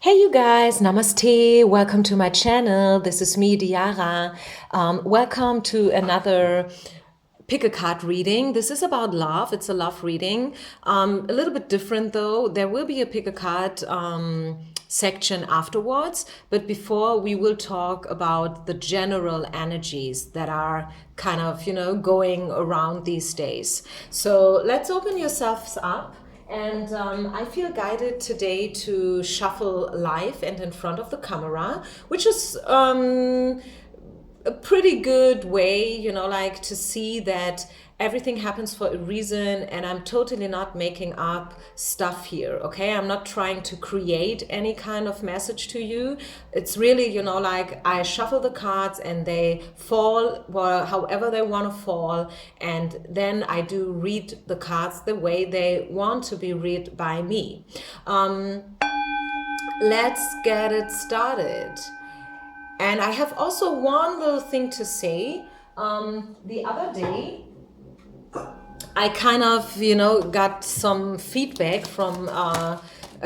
Hey you guys, Namaste. Welcome to my channel. This is me, Diara. Welcome to another pick a card reading. This is about love. It's a love reading. A little bit different though. There will be a pick a card section afterwards, but before we will talk about the general energies that are kind of, going around these days. So let's open yourselves up. And I feel guided today to shuffle live and in front of the camera, which is a pretty good way, like to see that everything happens for a reason, and I'm totally not making up stuff here, okay? I'm not trying to create any kind of message to you. It's really, like I shuffle the cards and they fall however they want to fall, and then I do read the cards the way they want to be read by me. Let's get it started. And I have also one little thing to say. The other day, I kind of, got some feedback from a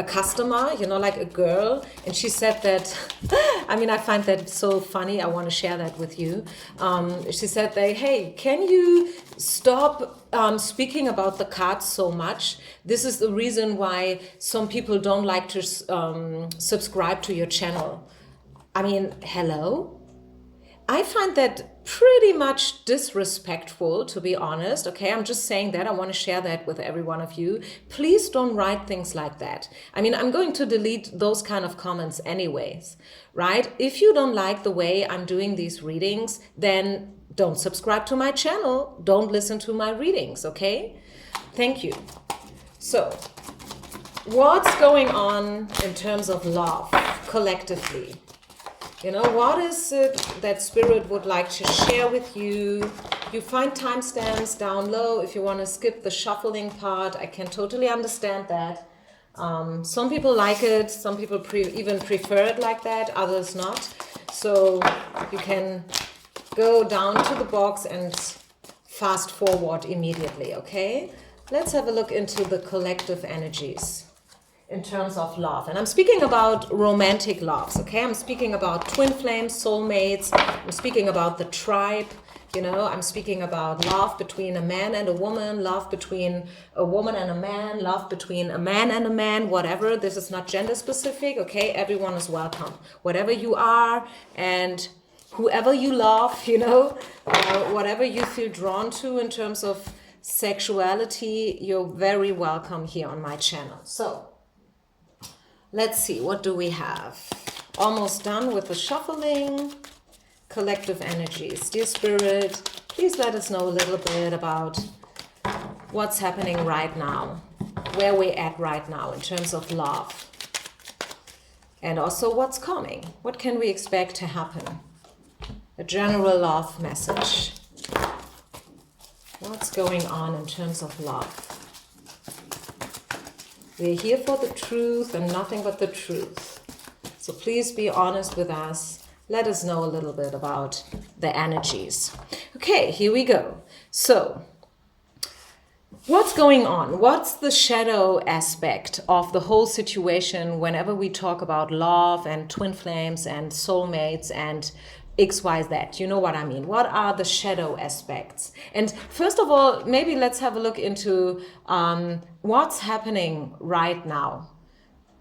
customer, like a girl, and she said that, I find that so funny. I want to share that with you. She said that, hey, can you stop speaking about the cards so much? This is the reason why some people don't like to subscribe to your channel. Hello? I find that pretty much disrespectful, to be honest. Okay, I'm just saying that. I want to share that with every one of you. Please don't write things like that. I'm going to delete those kind of comments anyways, right? If you don't like the way I'm doing these readings, then don't subscribe to my channel. Don't listen to my readings, okay? Thank you. So, what's going on in terms of love collectively? What is it that Spirit would like to share with you? You find timestamps down low if you want to skip the shuffling part. I can totally understand that. Some people like it. Some people even prefer it like that. Others not. So you can go down to the box and fast forward immediately, okay? Let's have a look into the collective energies in terms of love. And I'm speaking about romantic loves, okay? I'm speaking about twin flames, soulmates. I'm speaking about the tribe, I'm speaking about love between a man and a woman, love between a woman and a man, love between a man and a man, whatever. This is not gender specific, okay? Everyone is welcome. Whatever you are and whoever you love, whatever you feel drawn to in terms of sexuality, you're very welcome here on my channel. So, let's see, what do we have? Almost done with the shuffling. Collective energies. Dear Spirit, please let us know a little bit about what's happening right now, where we're at right now in terms of love. And also what's coming. What can we expect to happen? A general love message. What's going on in terms of love? We're here for the truth and nothing but the truth. So please be honest with us. Let us know a little bit about the energies. Okay, here we go. So, what's going on? What's the shadow aspect of the whole situation whenever we talk about love and twin flames and soulmates and XYZ? You know what I mean? What are the shadow aspects? And first of all, maybe let's have a look into what's happening right now.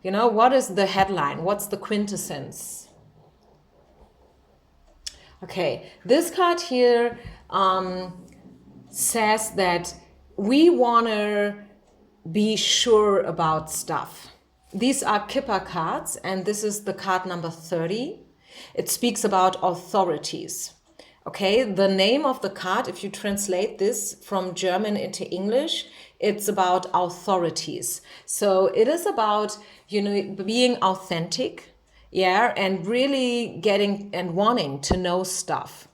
What is the headline? What's the quintessence? Okay, this card here says that we want to be sure about stuff. These are Kipper cards, and this is the card number 30. It speaks about authorities. Okay, the name of the card, if you translate this from German into English, it's about authorities. So it is about, being authentic, and really getting and wanting to know stuff.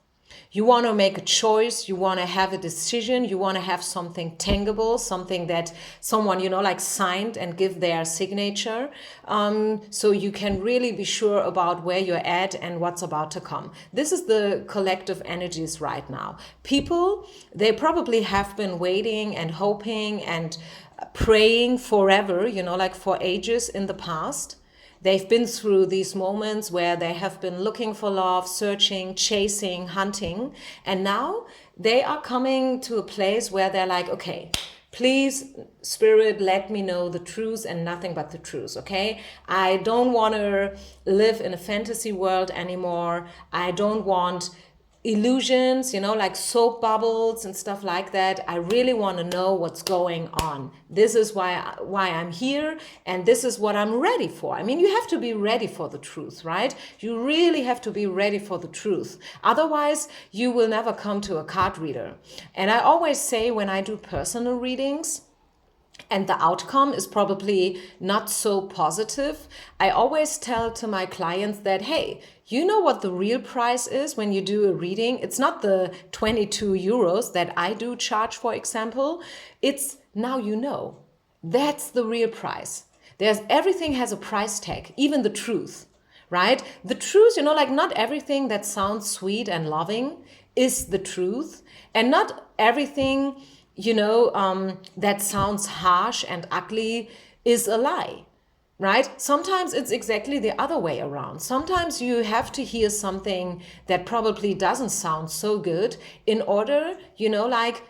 You want to make a choice, you want to have a decision, you want to have something tangible, something that someone, signed and give their signature. So you can really be sure about where you're at and what's about to come. This is the collective energies right now. People, they probably have been waiting and hoping and praying forever, for ages in the past. They've been through these moments where they have been looking for love, searching, chasing, hunting. And now they are coming to a place where they're like, okay, please, Spirit, let me know the truth and nothing but the truth, okay? I don't want to live in a fantasy world anymore. I don't want illusions, like soap bubbles and stuff like that. I really want to know what's going on. This is why I'm here, and this is what I'm ready for. I mean, you have to be ready for the truth, right? You really have to be ready for the truth. Otherwise, you will never come to a card reader. And I always say, when I do personal readings, and the outcome is probably not so positive, I always tell to my clients that, hey, you know what the real price is when you do a reading? It's not the 22 euros that I do charge, for example. It's now you know. That's the real price. Everything has a price tag, even the truth, right? The truth, like not everything that sounds sweet and loving is the truth. And not everything that sounds harsh and ugly is a lie, right? Sometimes it's exactly the other way around. Sometimes you have to hear something that probably doesn't sound so good in order,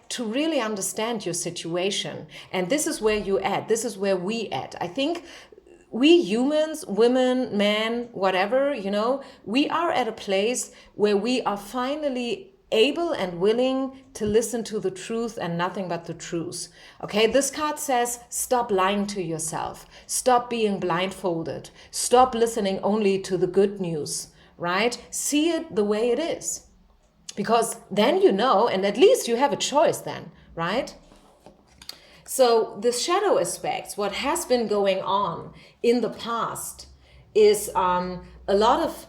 to really understand your situation. And this is where you add, this is where we add. I think we humans, women, men, whatever, we are at a place where we are finally able and willing to listen to the truth and nothing but the truth. Okay, this card says, stop lying to yourself. Stop being blindfolded. Stop listening only to the good news, right? See it the way it is. Because then and at least you have a choice then, right? So the shadow aspects, what has been going on in the past is a lot of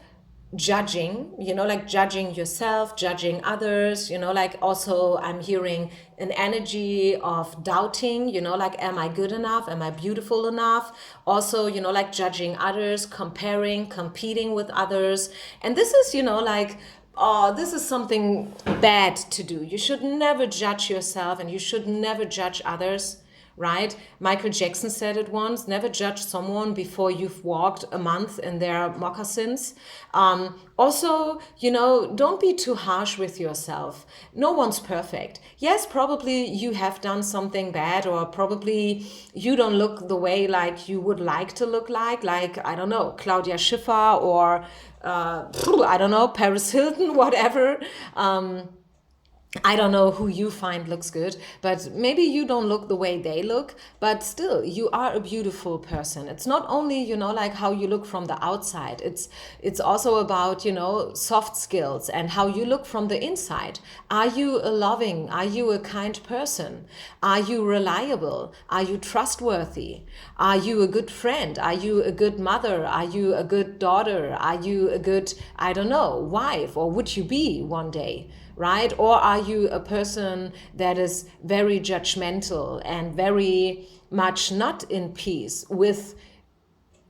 judging, like judging yourself, judging others, like also I'm hearing an energy of doubting, like, am I good enough? Am I beautiful enough? Also, like judging others, comparing, competing with others. And this is, this is something bad to do. You should never judge yourself and you should never judge others. Right? Michael Jackson said it once, never judge someone before you've walked a month in their moccasins. Also, don't be too harsh with yourself. No one's perfect. Yes, probably you have done something bad, or probably you don't look the way like you would like to look like, I don't know, Claudia Schiffer or, I don't know, Paris Hilton, whatever. I don't know who you find looks good, but maybe you don't look the way they look, but still you are a beautiful person. It's not only, like how you look from the outside. It's also about, soft skills and how you look from the inside. Are you are you a kind person? Are you reliable? Are you trustworthy? Are you a good friend? Are you a good mother? Are you a good daughter? Are you a good, I don't know, wife? Or would you be one day? Right? Or are you a person that is very judgmental and very much not in peace with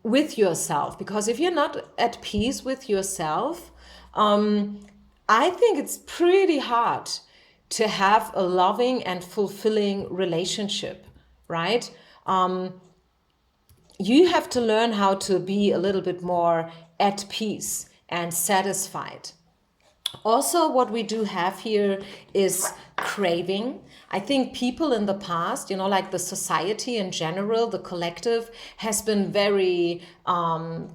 yourself? Because if you're not at peace with yourself, I think it's pretty hard to have a loving and fulfilling relationship, right? You have to learn how to be a little bit more at peace and satisfied. Also, what we do have here is craving. I think people in the past, like the society in general, the collective, has been very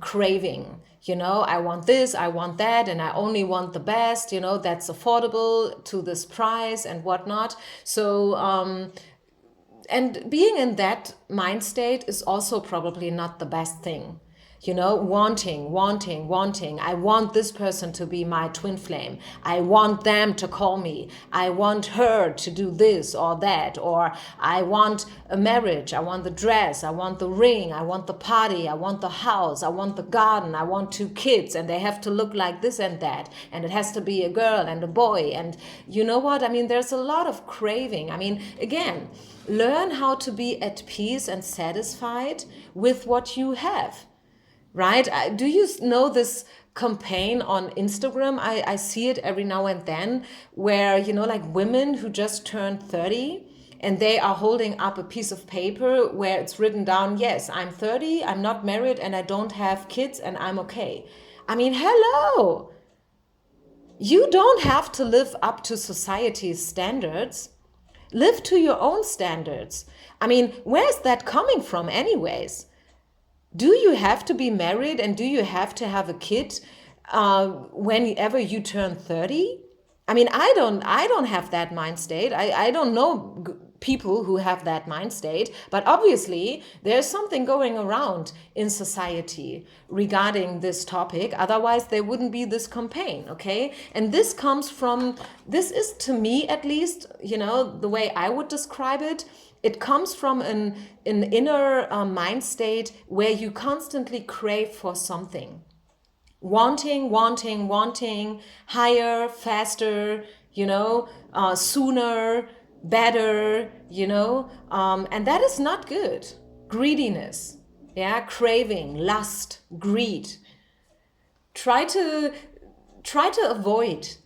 craving. I want this, I want that, and I only want the best, that's affordable to this price and whatnot. So, and being in that mind state is also probably not the best thing. Wanting. I want this person to be my twin flame. I want them to call me. I want her to do this or that. Or I want a marriage. I want the dress. I want the ring. I want the party. I want the house. I want the garden. I want 2 kids. And they have to look like this and that. And it has to be a girl and a boy. And you know what? I mean, there's a lot of craving. I mean, again, learn how to be at peace and satisfied with what you have. Right? Do you know this campaign on Instagram? I see it every now and then where, like women who just turned 30 and they are holding up a piece of paper where it's written down, yes, I'm 30, I'm not married, and I don't have kids, and I'm okay. I mean, hello. You don't have to live up to society's standards. Live to your own standards. I mean, where's that coming from anyways? Do you have to be married and do you have to have a kid whenever you turn 30? I mean, I don't have that mind state. I don't know people who have that mind state, but obviously there's something going around in society regarding this topic. Otherwise, there wouldn't be this campaign, okay? And this comes from, this is to me at least, you know, the way I would describe it, it comes from an inner mind state where you constantly crave for something. Wanting, higher, faster, you know, sooner, better, you know, and that is not good. Greediness, yeah, craving, lust, greed. Try to avoid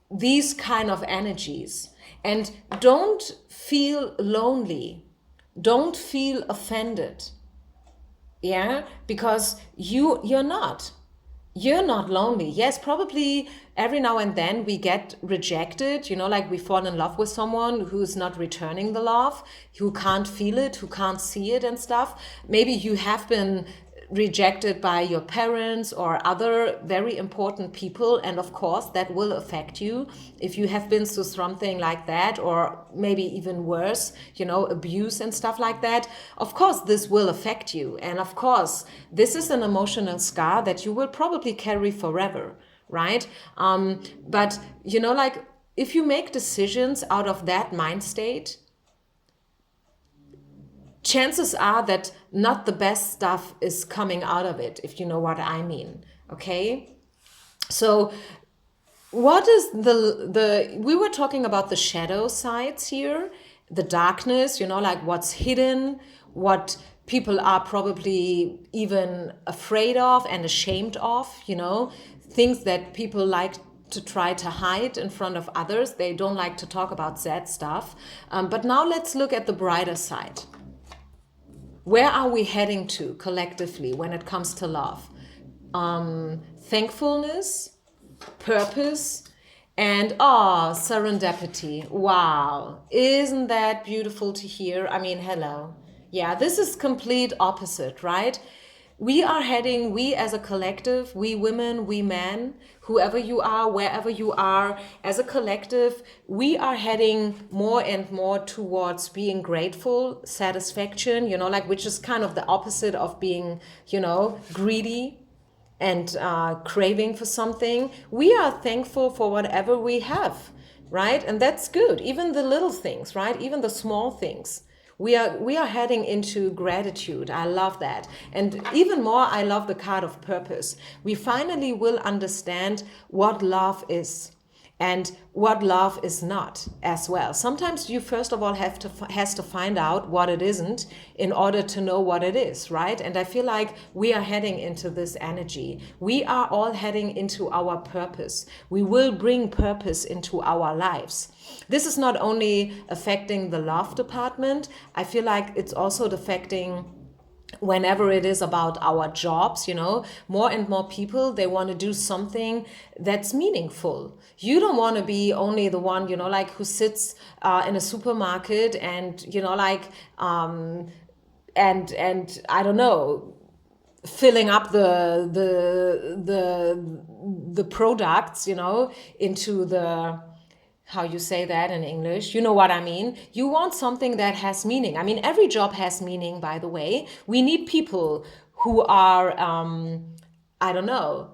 these kind of energies, and don't feel lonely. Don't feel offended. Yeah, because you're not. You're not lonely. Yes, probably every now and then we get rejected, you know, like we fall in love with someone who's not returning the love, who can't feel it, who can't see it and stuff. Maybe you have been rejected by your parents or other very important people, and of course that will affect you if you have been through something like that, or maybe even worse, you know, abuse and stuff like that. Of course this will affect you, and of course this is an emotional scar that you will probably carry forever, right? But you know, like if you make decisions out of that mind state, chances are that not the best stuff is coming out of it, if you know what I mean, okay? So what is we were talking about the shadow sides here, the darkness, you know, like what's hidden, what people are probably even afraid of and ashamed of, you know, things that people like to try to hide in front of others. They don't like to talk about sad stuff. But now let's look at the brighter side. Where are we heading to collectively when it comes to love? Thankfulness, purpose, and serendipity. Wow, isn't that beautiful to hear? I mean, hello. Yeah, this is complete opposite, right? We are heading, we as a collective, we women, we men, whoever you are, wherever you are, as a collective, we are heading more and more towards being grateful, satisfaction, you know, like, which is kind of the opposite of being, you know, greedy and craving for something. We are thankful for whatever we have, right? And that's good. Even the little things, right? Even the small things. We are heading into gratitude. I love that. And even more, I love the card of purpose. We finally will understand what love is and what love is not as well. Sometimes you first of all has to find out what it isn't in order to know what it is, right? And I feel like we are heading into this energy. We are all heading into our purpose. We will bring purpose into our lives. This is not only affecting the love department, I feel like it's also affecting whenever it is about our jobs, you know, more and more people, they want to do something that's meaningful. You don't want to be only the one, you know, like who sits in a supermarket and, you know, like, and I don't know, filling up the products, you know, into the, how you say that in English, you know what I mean? You want something that has meaning. I mean, every job has meaning, by the way. We need people who are, I don't know,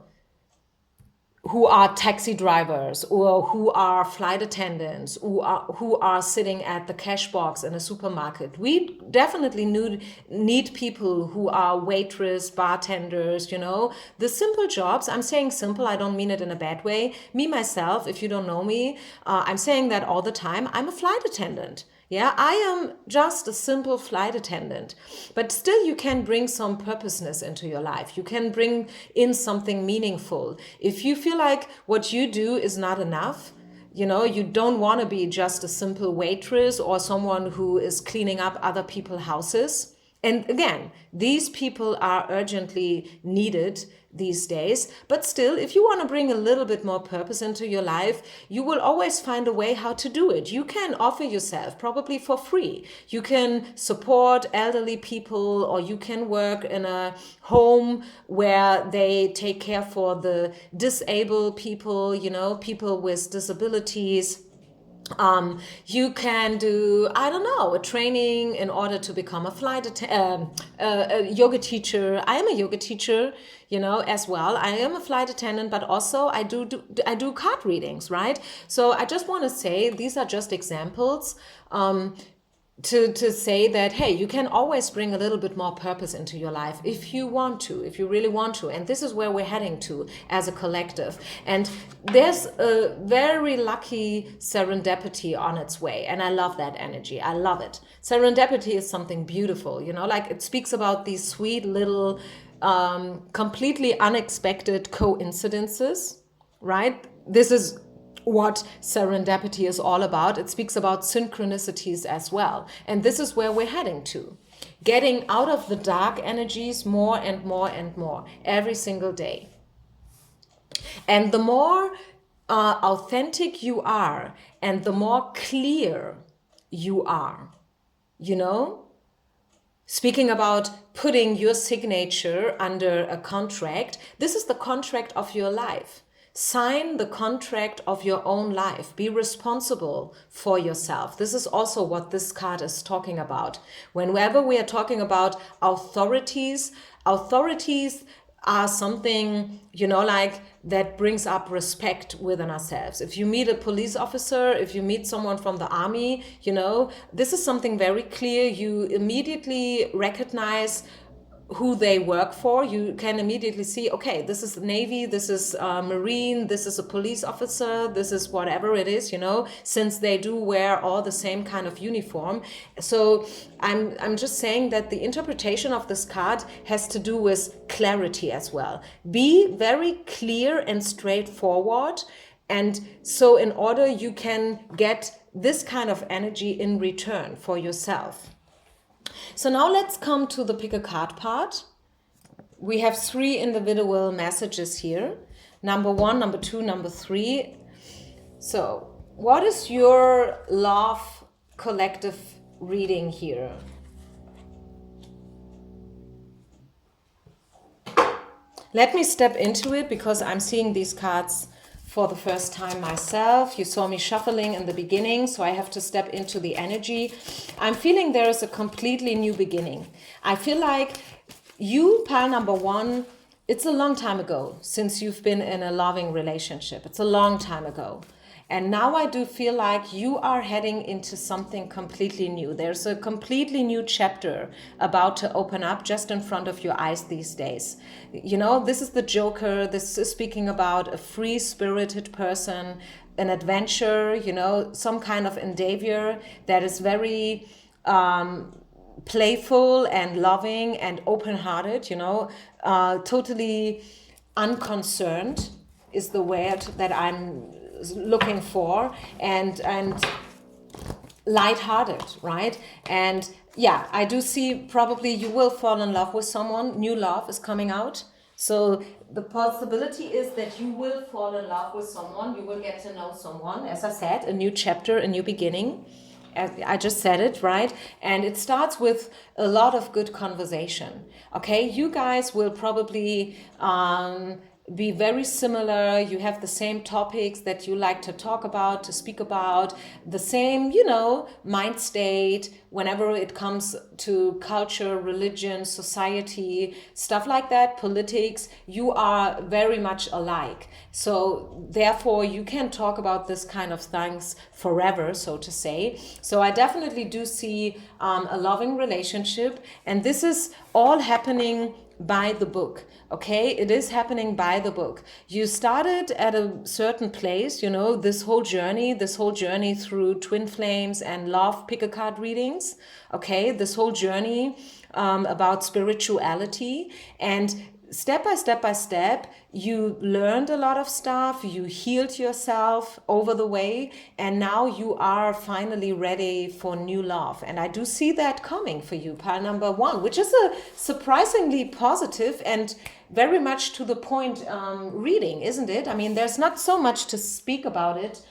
who are taxi drivers or who are flight attendants, who are sitting at the cash box in a supermarket. We definitely need people who are waitress, bartenders, you know, the simple jobs. I'm saying simple, I don't mean it in a bad way. Me, myself, if you don't know me, I'm saying that all the time. I'm a flight attendant. Yeah, I am just a simple flight attendant, but still you can bring some purposeness into your life. You can bring in something meaningful. If you feel like what you do is not enough, You don't want to be just a simple waitress or someone who is cleaning up other people's houses. And again, these people are urgently needed these days. But still, if you want to bring a little bit more purpose into your life, you will always find a way how to do it. You can offer yourself probably for free. You can support elderly people, or you can work in a home where they take care for the disabled people, people with disabilities. You can do, I don't know, a training in order to become a yoga teacher. I am a yoga teacher, as well. I am a flight attendant, but also I do card readings, right? So I just want to say these are just examples. To say that, hey, you can always bring a little bit more purpose into your life if you want to, if you really want to. And this is where we're heading to as a collective. And there's a very lucky serendipity on its way. And I love that energy. I love it. Serendipity is something beautiful, like it speaks about these sweet little, completely unexpected coincidences, right? This is what serendipity is all about. It speaks about synchronicities as well. And this is where we're heading to. Getting out of the dark energies more and more and more every single day. And the more authentic you are and the more clear you are, Speaking about putting your signature under a contract, this is the contract of your life. Sign the contract of your own life. Be responsible for yourself. This is also what this card is talking about. Whenever we are talking about authorities are something, like that brings up respect within ourselves. If you meet a police officer, if you meet someone from the army, this is something very clear. You immediately recognize who they work for. You can immediately see, okay, this is Navy, this is Marine, this is a police officer, this is whatever it is, since they do wear all the same kind of uniform. So I'm just saying that the interpretation of this card has to do with clarity as well. Be very clear and straightforward. And so in order you can get this kind of energy in return for yourself. So now let's come to the pick a card part. We have 3 individual messages here. Number 1, number 2, number 3. So what is your love collective reading here? Let me step into it because I'm seeing these cards for the first time myself. You saw me shuffling in the beginning, so I have to step into the energy. I'm feeling there is a completely new beginning. I feel like you, pile number 1, it's a long time ago since you've been in a loving relationship. It's a long time ago. And now I do feel like you are heading into something completely new. There's a completely new chapter about to open up just in front of your eyes these days. This is the Joker. This is speaking about a free-spirited person, an adventure, some kind of endeavor that is very playful and loving and open-hearted, totally unconcerned is the word that I'm looking for, and lighthearted, right? And yeah, I do see probably you will fall in love with someone. New love is coming out. So the possibility is that you will fall in love with someone. You will get to know someone. As I said, a new chapter, a new beginning. I just said it, right? And it starts with a lot of good conversation. Okay, you guys will probably be very similar. You have the same topics that you like to talk about, to speak about, the same, mind state whenever it comes to culture, religion, society, stuff like that, politics. You are very much alike. So therefore you can talk about this kind of things forever, so to say. So I definitely do see a loving relationship, and this is all happening by the book. Okay, it is happening by the book. You started at a certain place, this whole journey through twin flames and love pick a card readings. Okay, this whole journey about spirituality, and step by step, you learned a lot of stuff, you healed yourself over the way, and now you are finally ready for new love. And I do see that coming for you, pile number 1, which is a surprisingly positive and very much to the point reading, isn't it? I mean, there's not so much to speak about it,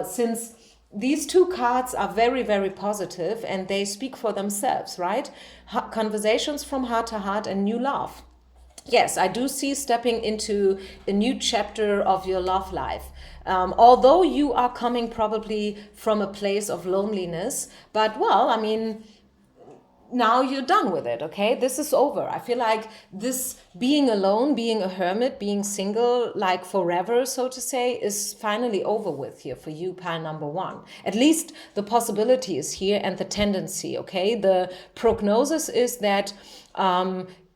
since these 2 cards are very, very positive and they speak for themselves, right? Conversations from heart to heart and new love. Yes, I do see stepping into a new chapter of your love life. Although you are coming probably from a place of loneliness, but well, I mean, now you're done with it, okay? This is over. I feel like this being alone, being a hermit, being single, like forever, so to say, is finally over with here for you, pile number 1. At least the possibility is here and the tendency, okay? The prognosis is that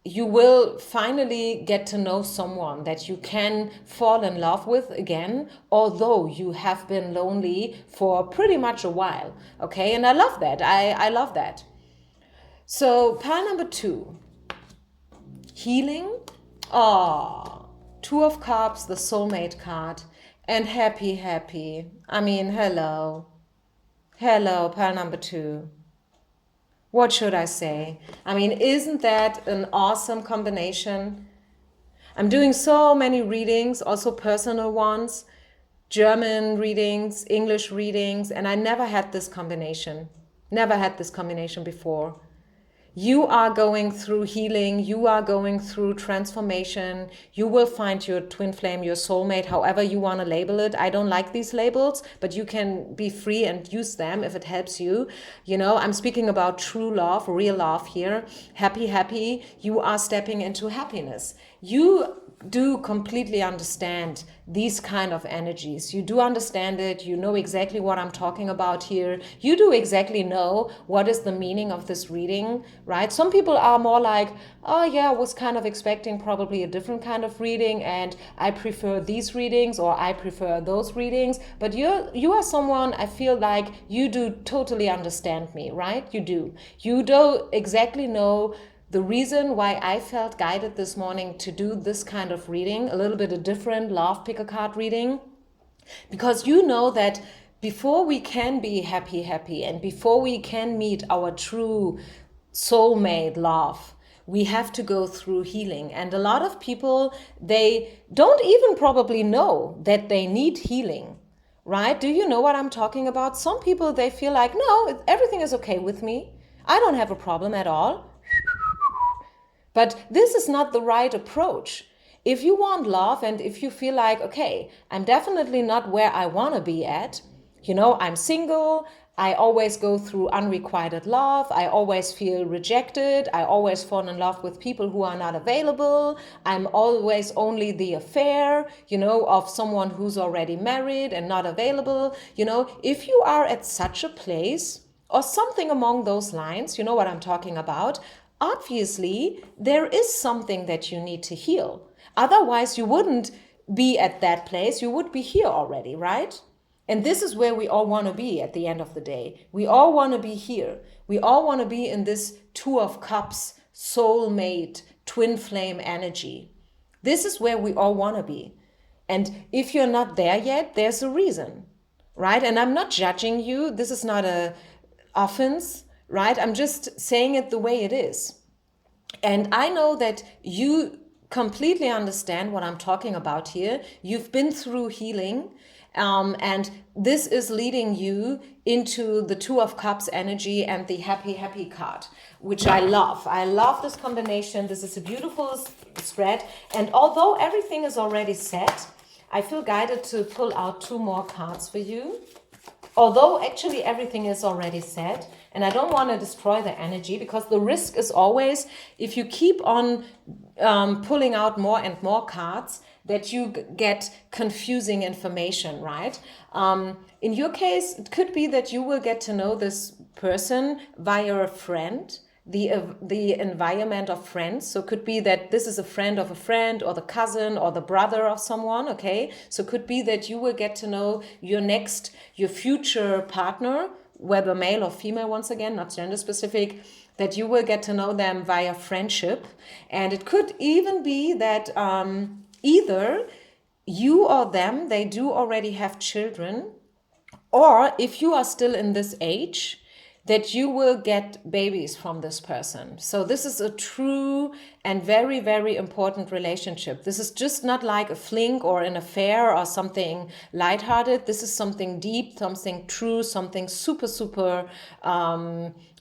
you will finally get to know someone that you can fall in love with again, although you have been lonely for pretty much a while, okay? And I love that. I love that. So pile number 2, healing. Ah, 2 of Cups, the soulmate card, and happy. I mean, hello, pile number 2. What should I say? I mean, isn't that an awesome combination? I'm doing so many readings, also personal ones, German readings, English readings, and I never had this combination. Never had this combination before. You are going through healing, you are going through transformation, you will find your twin flame, your soulmate, however you want to label it. I don't like these labels, but you can be free and use them if it helps you. You know, I'm speaking about true love, real love here. Happy, you are stepping into happiness. You do completely understand these kind of energies. You do understand it. You know exactly what I'm talking about here. You do exactly know what is the meaning of this reading, right? Some people are more like, oh yeah, I was kind of expecting probably a different kind of reading and I prefer these readings or I prefer those readings. But you are someone, I feel like you do totally understand me, right? You do. You do exactly know the reason why I felt guided this morning to do this kind of reading, a little bit a different love pick a card reading, because you know that before we can be happy, and before we can meet our true soulmate love, we have to go through healing. And a lot of people, they don't even probably know that they need healing, right? Do you know what I'm talking about? Some people, they feel like, no, everything is okay with me. I don't have a problem at all. But this is not the right approach. If you want love and if you feel like, okay, I'm definitely not where I want to be at, you know, I'm single, I always go through unrequited love, I always feel rejected, I always fall in love with people who are not available, I'm always only the affair, you know, of someone who's already married and not available. You know, if you are at such a place or something along those lines, you know what I'm talking about, obviously, there is something that you need to heal. Otherwise, you wouldn't be at that place. You would be here already, right? And this is where we all want to be at the end of the day. We all want to be here. We all want to be in this 2 of Cups, soulmate, twin flame energy. This is where we all want to be. And if you're not there yet, there's a reason, right? And I'm not judging you. This is not an offense, right? I'm just saying it the way it is. And I know that you completely understand what I'm talking about here. You've been through healing, and this is leading you into the 2 of Cups energy and the happy card, which I love. I love this combination. This is a beautiful spread. And although everything is already set, I feel guided to pull out 2 more cards for you. Although actually everything is already set, and I don't want to destroy the energy, because the risk is always, if you keep on pulling out more and more cards, that you get confusing information, right? In your case, it could be that you will get to know this person via a friend, the environment of friends. So it could be that this is a friend of a friend, or the cousin or the brother of someone, okay? So it could be that you will get to know your future partner, whether male or female, once again, not gender specific, that you will get to know them via friendship. And it could even be that either you or them, they do already have children, or if you are still in this age, that you will get babies from this person. So this is a true and very, very important relationship. This is just not like a fling or an affair or something lighthearted. This is something deep, something true, something super, super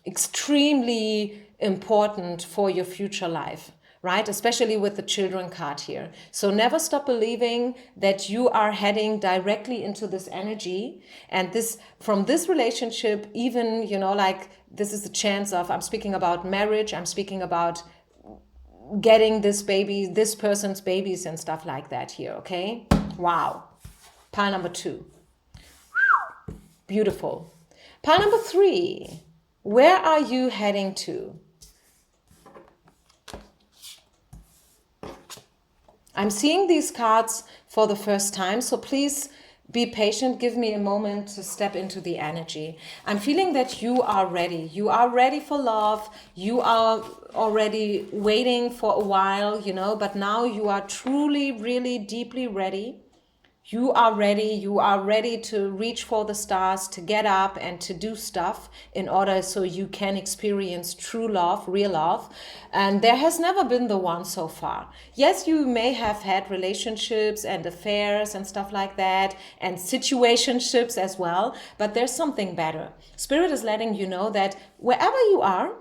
extremely important for your future life. Right? Especially with the children card here. So never stop believing that you are heading directly into this energy, and this, from this relationship, even, you know, like this is the chance of, I'm speaking about marriage, I'm speaking about getting this baby, this person's babies and stuff like that here, okay? Wow. Pile number 2. Beautiful. Pile number 3. Where are you heading to? I'm seeing these cards for the first time, so please be patient. Give me a moment to step into the energy. I'm feeling that you are ready. You are ready for love. You are already waiting for a while, you know, but now you are truly, really deeply ready. You are ready. You are ready to reach for the stars, to get up and to do stuff in order so you can experience true love, real love. And there has never been the one so far. Yes, you may have had relationships and affairs and stuff like that, and situationships as well, but there's something better. Spirit is letting you know that wherever you are,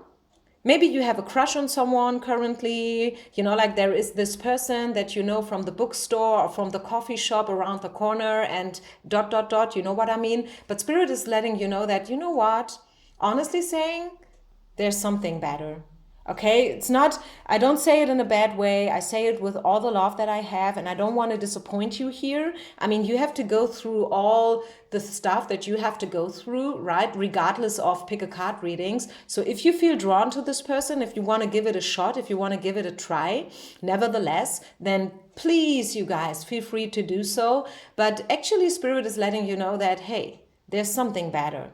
maybe you have a crush on someone currently, you know, like there is this person that you know from the bookstore or from the coffee shop around the corner and ... you know what I mean? But Spirit is letting you know that, you know what, honestly saying, there's something better. Okay, it's not, I don't say it in a bad way. I say it with all the love that I have, and I don't want to disappoint you here. I mean, you have to go through all the stuff that you have to go through, right? Regardless of pick a card readings. So if you feel drawn to this person, if you want to give it a shot, if you want to give it a try, nevertheless, then please, you guys, feel free to do so. But actually, Spirit is letting you know that, hey, there's something better.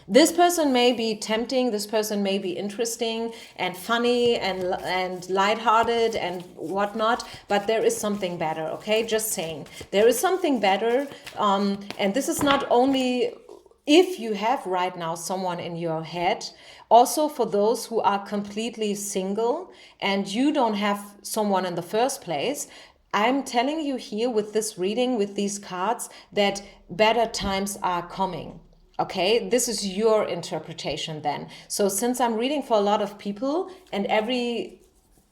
This person may be tempting, this person may be interesting and funny and lighthearted and whatnot, but there is something better, okay? Just saying. There is something better, and this is not only if you have right now someone in your head, also for those who are completely single and you don't have someone in the first place. I'm telling you here with this reading, with these cards, that better times are coming. Okay, this is your interpretation then. So since I'm reading for a lot of people and every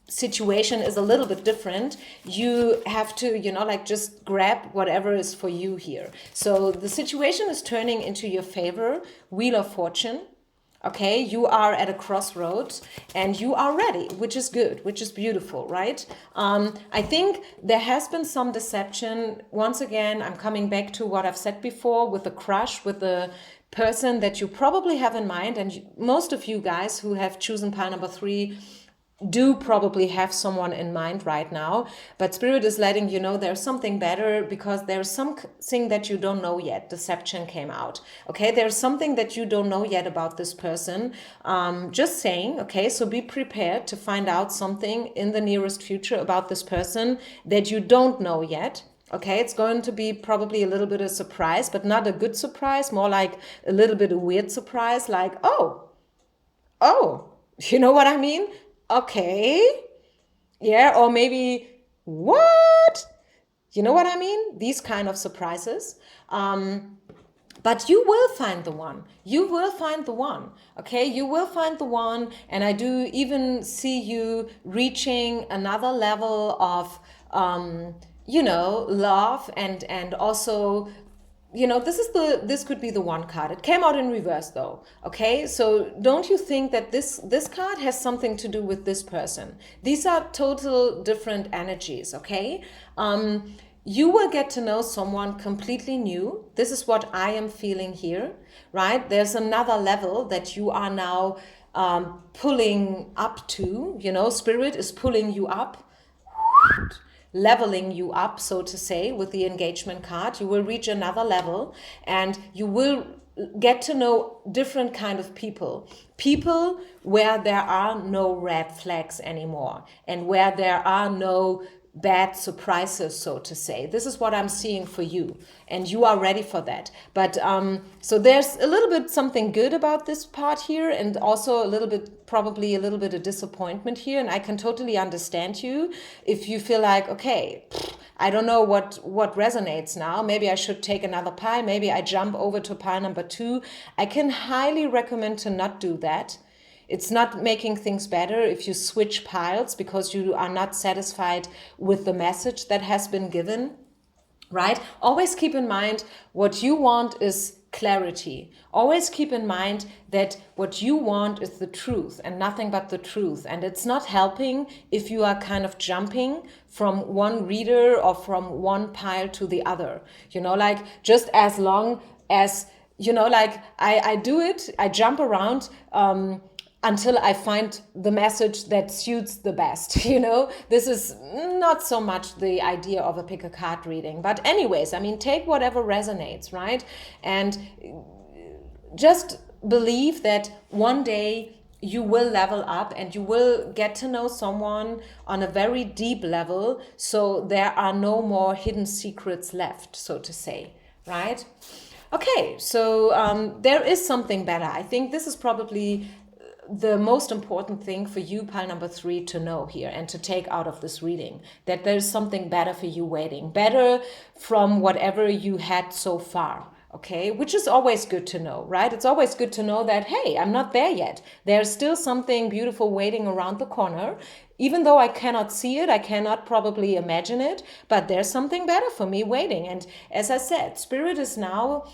situation is a little bit different, you have to, you know, like just grab whatever is for you here. So the situation is turning into your favor, Wheel of Fortune. Okay, you are at a crossroads and you are ready, which is good, which is beautiful, right? I think there has been some deception. Once again, I'm coming back to what I've said before with the crush, with the person that you probably have in mind. And most of you guys who have chosen pile number 3 do probably have someone in mind right now, but Spirit is letting you know there's something better because there's something that you don't know yet. Deception came out. Okay, there's something that you don't know yet about this person. Just saying, okay, so be prepared to find out something in the nearest future about this person that you don't know yet. Okay, it's going to be probably a little bit of surprise, but not a good surprise, more like a little bit of weird surprise, like, oh, you know what I mean? Okay, yeah, or maybe, what? You know what I mean? These kind of surprises. But you will find the one. You will find the one. Okay, you will find the one. And I do even see you reaching another level of, you know, love and also, you know, this could be the one card. It came out in reverse though. Okay, so don't you think that this card has something to do with this person? These are total different energies. Okay, you will get to know someone completely new. This is what I am feeling here, right? There's another level that you are now pulling up to. You know, Spirit is pulling you up, leveling you up, so to say, with the engagement card. You will reach another level and you will get to know different kind of people where there are no red flags anymore, and where there are no bad surprises, so to say. This is what I'm seeing for you, and you are ready for that. But so there's a little bit something good about this part here, and also a little bit, probably a little bit of disappointment here. And I can totally understand you if you feel like, okay, I don't know what resonates now. Maybe I should take another pile. Maybe I jump over to pile number 2. I can highly recommend to not do that. It's not making things better if you switch piles because you are not satisfied with the message that has been given, right? Always keep in mind what you want is clarity. Always keep in mind that what you want is the truth and nothing but the truth. And it's not helping if you are kind of jumping from one reader or from one pile to the other. You know, like just as long as, you know, like I do it, I jump around, until I find the message that suits the best. You know, this is not so much the idea of a pick a card reading. But anyways, I mean, take whatever resonates, right? And just believe that one day you will level up and you will get to know someone on a very deep level. So there are no more hidden secrets left, so to say, right? Okay, so there is something better. I think this is probably the most important thing for you, pile number 3, to know here and to take out of this reading, that there's something better for you waiting, better from whatever you had so far. Okay, which is always good to know, right? It's always good to know that, hey, I'm not there yet. There's still something beautiful waiting around the corner. Even though I cannot see it, I cannot probably imagine it, but there's something better for me waiting. And as I said, Spirit is now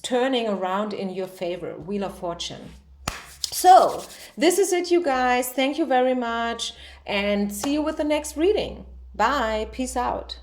turning around in your favor, Wheel of Fortune. So this is it, you guys. Thank you very much, and see you with the next reading. Bye. Peace out.